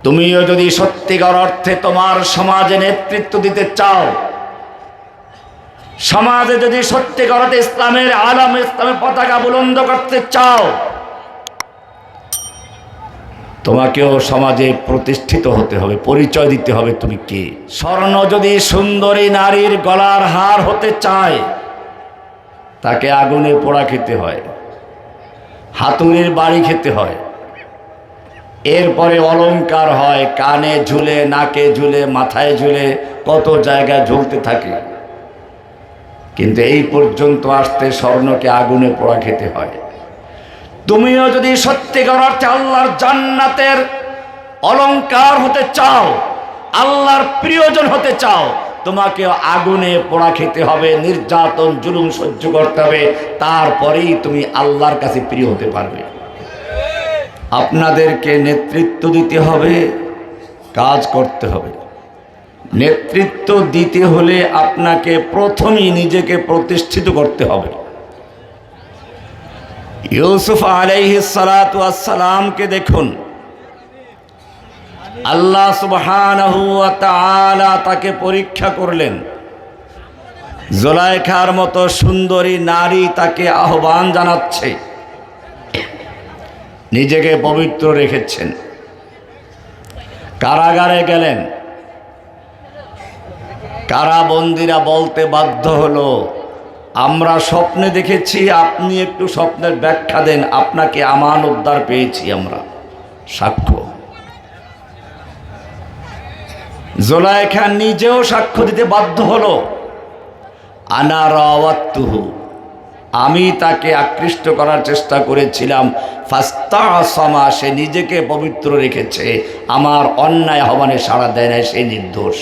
তুমিও যদি সত্যিকার অর্থে তোমার সমাজে নেতৃত্ব দিতে চাও, সমাজে যদি সত্যিকার অর্থে ইসলামের আলম, ইসলামের পতাকা বুলন্দ করতে চাও, তোমাকেও সমাজে প্রতিষ্ঠিত হতে হবে, পরিচয় দিতে হবে তুমি কে। স্বর্ণ যদি সুন্দরী নারীর গলার হার হতে চায়, তাকে আগুনে পোড়া খেতে হয়, হাতুড়ির বাড়ি খেতে হয়, এরপরে অলংকার হয়, কানে ঝুলে, নাকে ঝুলে, মাথায় ঝুলে, কত জায়গায় ঝুলতে থাকে। কিন্তু এই পর্যন্ত আসতে স্বর্ণকে আগুনে পোড়া খেতে হয়। তুমিও যদি সত্যিকার অর্থে আল্লাহর জান্নাতের অলংকার হতে চাও, আল্লাহর প্রিয়জন হতে চাও, তোমাকে আগুনে পোড়া খেতে হবে, নির্যাতন জুলুম সহ্য করতে হবে, তারপরেই তুমি আল্লাহর কাছে প্রিয় হতে পারবে। আপনাদেরকে নেতৃত্ব দিতে হবে, কাজ করতে হবে। নেতৃত্ব দিতে হলে আপনাকে প্রথমেই নিজেকে প্রতিষ্ঠিত করতে হবে। ইউসুফ আলাইহিস সালাতু ওয়াস সালামকে দেখুন, আল্লাহ সুবহানাহু ওয়া তাআলা তাকে পরীক্ষা করলেন। জুলাইখার মতো সুন্দরী নারী তাকে আহ্বান জানাচ্ছে, নিজেকে পবিত্র রেখেছেন। কারাগারে গেলেন, কারাবন্দীরা বলতে বাধ্য হলো, আমরা স্বপ্নে দেখেছি, আপনি একটু স্বপ্নের ব্যাখ্যা দেন, আপনাকে আমানতদার পেয়েছি আমরা, সাক্ষ্য। জুলাইখা নিজেও সাক্ষ্য দিতে বাধ্য হলো, আনা রাওয়াতুহু, আমি তাকে আকৃষ্ট করার চেষ্টা করেছিলাম, ফাস্তাসমা, সে নিজেকে পবিত্র রেখেছে, আমার অন্যায় আহ্বানে সাড়া দেয় নাই, সে নির্দোষ।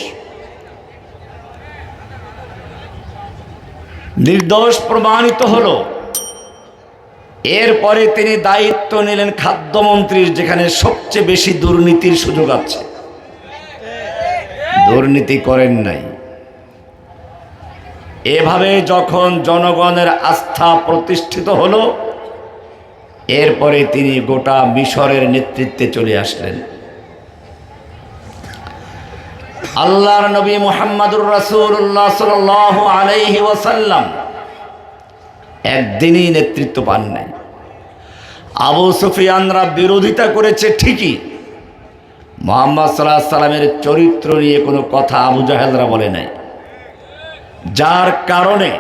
নির্দোষ প্রমাণিত হলো। এরপরে তিনি দায়িত্ব নিলেন খাদ্যমন্ত্রীর, যেখানে সবচেয়ে বেশি দুর্নীতির সুযোগ আছে। দুর্নীতি করেন নাই। এভাবে যখন জনগণের আস্থা প্রতিষ্ঠিত হলো, এরপরে তিনি গোটা মিশরের নেতৃত্বে চলে আসলেন। আল্লাহর নবী মুহাম্মদুর রাসূলুল্লাহ সাল্লাল্লাহু আলাইহি ওয়াসাল্লাম একদিনই নেতৃত্ব পান নাই। আবু সুফিয়ানরা বিরোধিতা করেছে ঠিকই, মুহাম্মদ সাল্লাল্লাহু আলাইহি সাল্লামের চরিত্র নিয়ে কোনো কথা আবু জাহেলরা বলে নাই, যার কারণে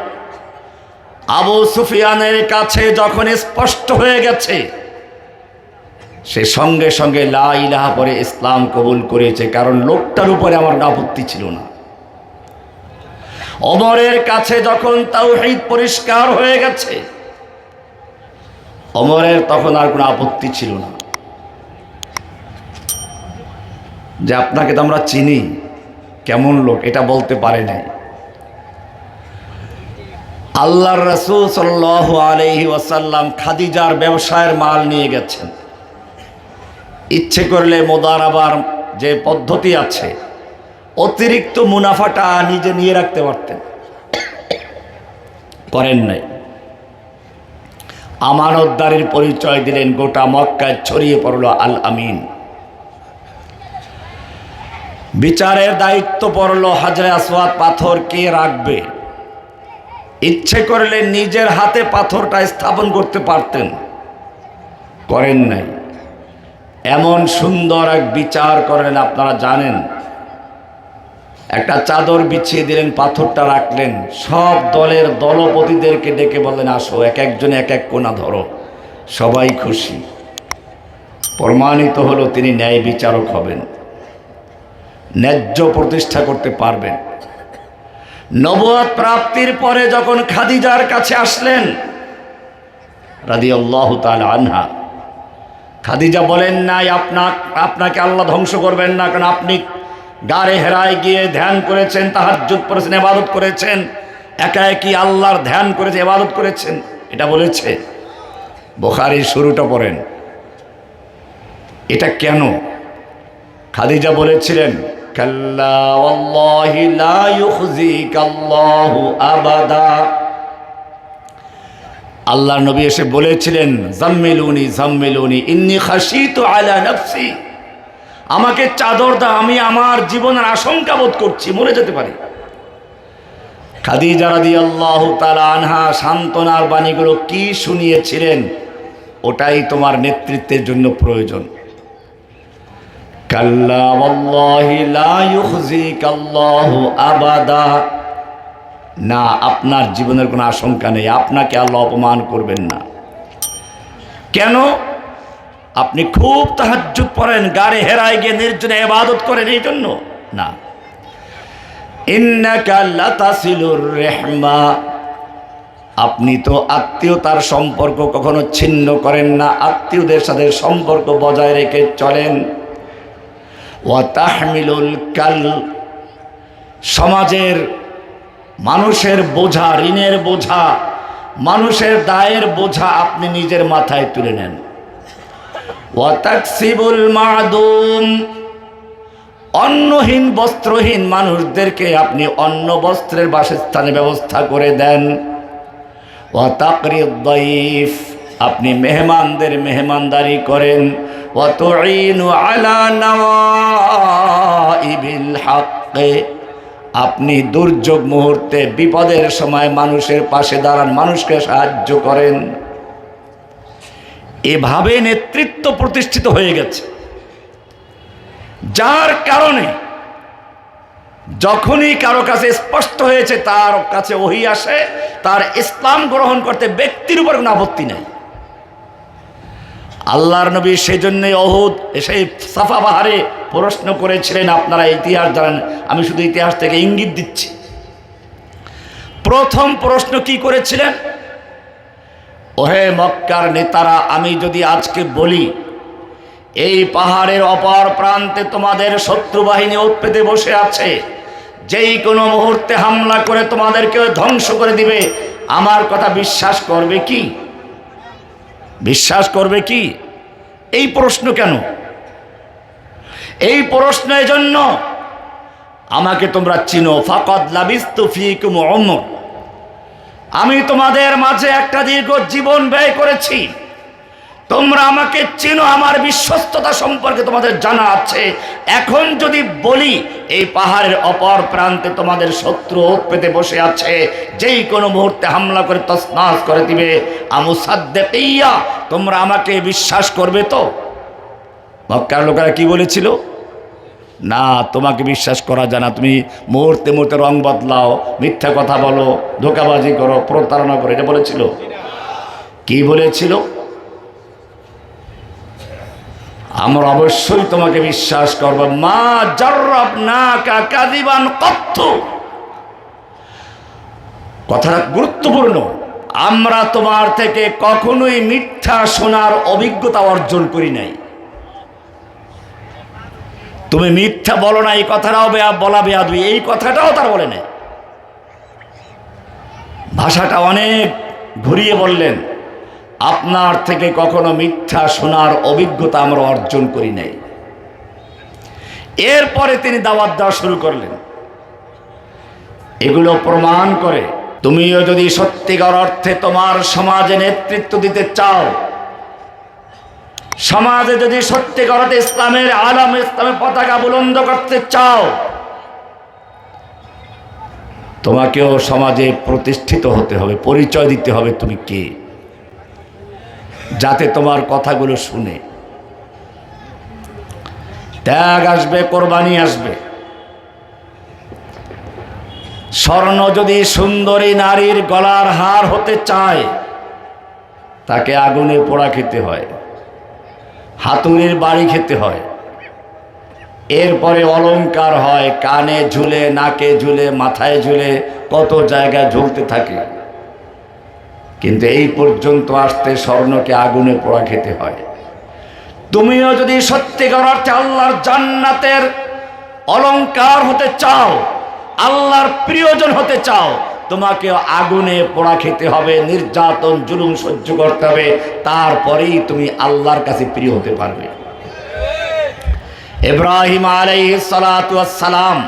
আবু সুফিয়ানের কাছে যখন স্পষ্ট হয়ে গেছে, সে সঙ্গে সঙ্গে লা ইলাহা পড়ে ইসলাম কবুল করেছে, কারণ লোকটার উপরে আমার আপত্তি ছিল না। ওমরের কাছে যখন তাওহীদ পরিষ্কার হয়ে গেছে, ওমরের তখন আর কোনো আপত্তি ছিল না, যে আপনাকে তো আমরা চিনি, কেমন লোক, এটা বলতে পারে নাই। আল্লাহর রাসূল সাল্লাল্লাহু আলাইহি ওয়াসাল্লাম খাদিজার ব্যবসায়ের মাল নিয়ে গেছেন। ইচ্ছে করলে মুদারাবার যে পদ্ধতি আছে, অতিরিক্ত মুনাফাটা নিজে নিয়ে রাখতে পারতেন, করেন নাই। আমানতদারির পরিচয় দিলেন, গোটা মক্কায় ছড়িয়ে পড়ল আল আমিন। বিচারের দায়িত্ব পড়ল, হাজরে আসওয়াদ পাথর কে রাখবে। ইচ্ছে করলে নিজের হাতে পাথরটা স্থাপন করতে পারতেন, করেন নাই। এমন সুন্দর এক বিচার করলেন, আপনারা জানেন, একটা চাদর বিছিয়ে দিলেন, পাথরটা রাখলেন, সব দলের দলপতিদেরকে ডেকে বললেন, আসো, এক একজনে এক এক কোণা ধরো, সবাই খুশি। প্রমাণিত হলো তিনি ন্যায় বিচারক হবেন, ন্যায্য প্রতিষ্ঠা করতে পারবেন। নবুয়ত প্রাপ্তির পরে যখন খাদিজার কাছে আসলেন রাদিয়াল্লাহু তাআলা আনহা, খাদিজা বলেন নাই আপনাকে আল্লাহ ধ্বংস করবেন না, কারণ আপনি গারে হেরায় গিয়ে ধ্যান করেছেন, তাহাজ্জুদ পড়েছেন, ইবাদত করেছেন, একা একই আল্লাহর ধ্যান করেছে, ইবাদত করেছেন, এটা বলেছে। বুখারীর শুরুটা পড়েন। এটা কেন? খাদিজা বলেছিলেন, কাল্লা ওয়াল্লাহি লা ইউখজিকাল্লাহু আবাদা। আল্লাহর নবী এসে বলেছিলেন, জাম্মিলুনি জাম্মিলুনি ইন্নী খাশিতু আলা নাফসি, আমাকে চাদর দাও, আমি আমার জীবনের আশঙ্কা বোধ করছি, মরে যেতে পারি। খাদিজা রাদিয়াল্লাহু তাআলা আনহা সান্ত্বনার বাণীগুলো কি শুনিয়েছিলেন, ওটাই তোমার নেতৃত্বের জন্য প্রয়োজন। কাল্লা ওয়াল্লাহি লা ইউখজিকাল্লাহু আবাদা, না, আপনার জীবনের কোনো আশঙ্কা নেই, আপনাকে আল্লাহ অপমান করবেন না। কেন? আপনি খুব তাহাজ্জুদ পড়েন, গাড়ে হেরায় গিয়ে নির্জনে ইবাদত করেন, এই জন্য না। ইন্নাকা লাতাসিলুর রাহমা, আপনি তো আত্মীয়তার সম্পর্ক কখনো ছিন্ন করেন না, আত্মীয়দের সাথে সম্পর্ক বজায় রেখে চলেন। ওয়া তাহমিলুল কাল, সমাজের মানুষের বোঝা, ঋণের বোঝা, মানুষের দায়ের বোঝা আপনি নিজের মাথায় তুলে নেন। ওয়া তাকসিবুল মাদুম, অন্নহীন বস্ত্রহীন মানুষদেরকে আপনি অন্ন বস্ত্রের বাসস্থানের ব্যবস্থা করে দেন। ওয়া তাকরিদ দাইফ, আপনি মেহমানদের মেহমানদারি করেন। ওয়া তুঈনু আলা নাওয়াইবিল হক, আপনি দুর্যোগ মুহূর্তে বিপদের সময় মানুষের পাশে দাঁড়ান, মানুষকে সাহায্য করেন। এভাবে নেতৃত্ব প্রতিষ্ঠিত হয়ে গেছে, যার কারণে যখনই কারো কাছে স্পষ্ট হয়েছে, তার কাছে ওহী আসে, তার ইসলাম গ্রহণ করতে ব্যক্তির উপর কোনো আপত্তি নেই। আল্লাহর নবী সেই জন্যই উহুদ সেই সাফা পাহাড়ে প্রশ্ন করেছিলেন, আপনারা ইতিহাস জানেন, আমি শুধু ইতিহাস থেকে ইঙ্গিত দিচ্ছি। প্রথম প্রশ্ন কি করেছিলেন? ওহে মক্কার নেতারা, আমি যদি আজকে বলি এই পাহাড়ের অপর প্রান্তে তোমাদের শত্রু বাহিনী ওঁত পেতে বসে আছে, যেই কোনো মুহূর্তে হামলা করে তোমাদেরকে ধ্বংস করে দিবে, আমার কথা বিশ্বাস করবে কি? বিশ্বাস করবে কি? এই প্রশ্ন কেন? এই প্রশ্ন এজন্য, আমাকে তোমরা চিনো, ফাকাদ লাবিস্তু ফীকুম উমর, আমি তোমাদের মাঝে একটা দীর্ঘ জীবন ব্যয় করেছি, তোমরা আমাকে চিনো, আমার বিশ্বস্ততা সম্পর্কে তোমাদের জানা আছে। এখন যদি বলি এই পাহাড়ের অপর প্রান্তে তোমাদের শত্রু ওঁত পেতে বসে আছে, যেই কোনো মুহূর্তে হামলা করে তছনছ করে দিবে, আমুসাদ্দিকিয়া, তোমরা আমাকে বিশ্বাস করবে তো? মক্কার লোকেরা কি বলেছিল? না, তোমাকে বিশ্বাস করা যায় না, তুমি মুহূর্তে মুহূর্তে রং বদলাও, মিথ্যা কথা বলো, ধোঁকাবাজি করো, প্রতারণা করো, এটা বলেছিল? কি বলেছিল? আমরা অবশ্যই তোমাকে বিশ্বাস করব। মা জাররাবনাকা কাযিবান কত্তু, কথাটা গুরুত্বপূর্ণ। আমরা তোমার থেকে কখনোই মিথ্যা শোনার অভিজ্ঞতা অর্জন করি নাই। তুমি মিথ্যা বলো না, এই কথাটাও বলা বেয়াদবি, এই কথাটাও তার বলে নাই। ভাষাটা অনেক ঘুরিয়ে বললেন, আপনার থেকে কখনো মিথ্যা শোনার অভিজ্ঞতা আমরা অর্জন করি নাই। এরপরে তিনি দাওয়াত দেওয়া শুরু করলেন। এগুলো প্রমাণ করে তুমিও যদি সত্যিকার অর্থে তোমার সমাজে নেতৃত্ব দিতে চাও, সমাজে যদি সত্যিকার অর্থে ইসলামের আলম, ইসলামের পতাকা বুলন্দ করতে চাও, তোমাকেও সমাজে প্রতিষ্ঠিত হতে হবে, পরিচয় দিতে হবে তুমি কে, যাতে তোমার কথাগুলো শুনে। ত্যাগ আসবে, কোরবানি আসবে। স্বর্ণ যদি সুন্দরী নারীর গলার হার হতে চায়, তাকে আগুনে পোড়া খেতে হয়, হাতুড়ির বাড়ি খেতে হয়। এরপরে অলংকার হয়, কানে ঝুলে, নাকে ঝুলে, মাথায় ঝুলে, কত জায়গায় ঝুলতে থাকে। কিন্তু এই পর্যন্ত আসতে স্বর্ণকে আগুনে পোড়া খেতে হয়। তুমিও যদি সত্যিকার অর্থে আল্লাহর জান্নাতের অলংকার হতে চাও, আল্লাহর প্রিয়জন হতে চাও, তোমাকে আগুনে পোড়া খেতে হবে, নির্যাতন জুলুম সহ্য করতে হবে, তারপরেই তুমি আল্লাহর কাছে প্রিয় হতে পারবে। ইব্রাহিম আলাইহিস সালাতু ওয়াস সালাম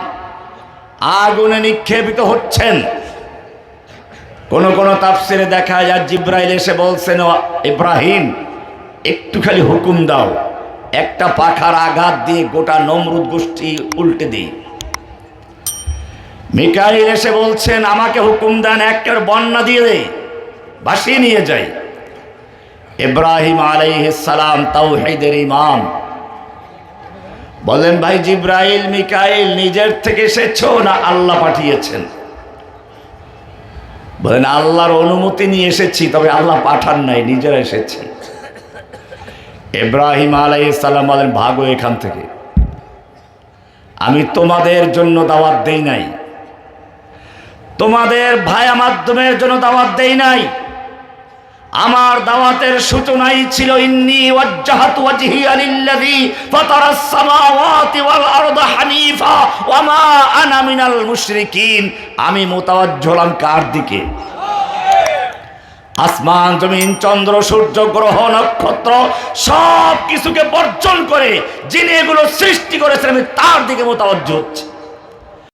আগুনে নিক্ষেপিত হচ্ছেন। কোন কোন তাফসিরে দেখা যায় জিব্রাইল এসে বলছেন, ইব্রাহিম একটু খালি হুকুম দাও, একটা পাখার আঘাত দিয়ে গোটা নমরুদ গোষ্ঠী উল্টে দিই। মিকাইল এসে বলছেন, আমাকে হুকুম দেন, একটা বন্যা দিয়ে দে, ভাসিয়ে নিয়ে যাই। ইব্রাহিম আলাইহিস সালাম তাওহীদের ইমাম বলেন, ভাই জিব্রাইল মিকাইল নিজের থেকে এসেছো না আল্লাহ পাঠিয়েছেন? বলেন, আল্লাহর অনুমতি নিয়ে এসেছি, তবে আল্লাহ পাঠান নাই, নিজেরা এসেছি। ইব্রাহিম আলাইহিস সালাম বলেন, ভাগো এখান থেকে, আমি তোমাদের জন্য দাওয়াত দেই নাই, তোমাদের ভায়া মাধ্যমের জন্য দাওয়াত দেই নাই। আমার দাওয়াতের সূচনাই ছিল ইন্নী ওয়াজ্জাহাতু ওয়াজহিয়া লিল্লাযী ফাতারাস সামাওয়াতি ওয়াল আরদা হানিফা ওয়া মা আনা মিনাল মুশরিকিন। আমি মুতাওয়াজ্জিহ হলাম কার দিকে? আসমান জমিন চন্দ্র সূর্য গ্রহ নক্ষত্র সব কিছুকে বর্জন করে যিনি এগুলো সৃষ্টি করেছেন, আমি তার দিকে মুতাওয়াজ্জিহ হচ্ছি।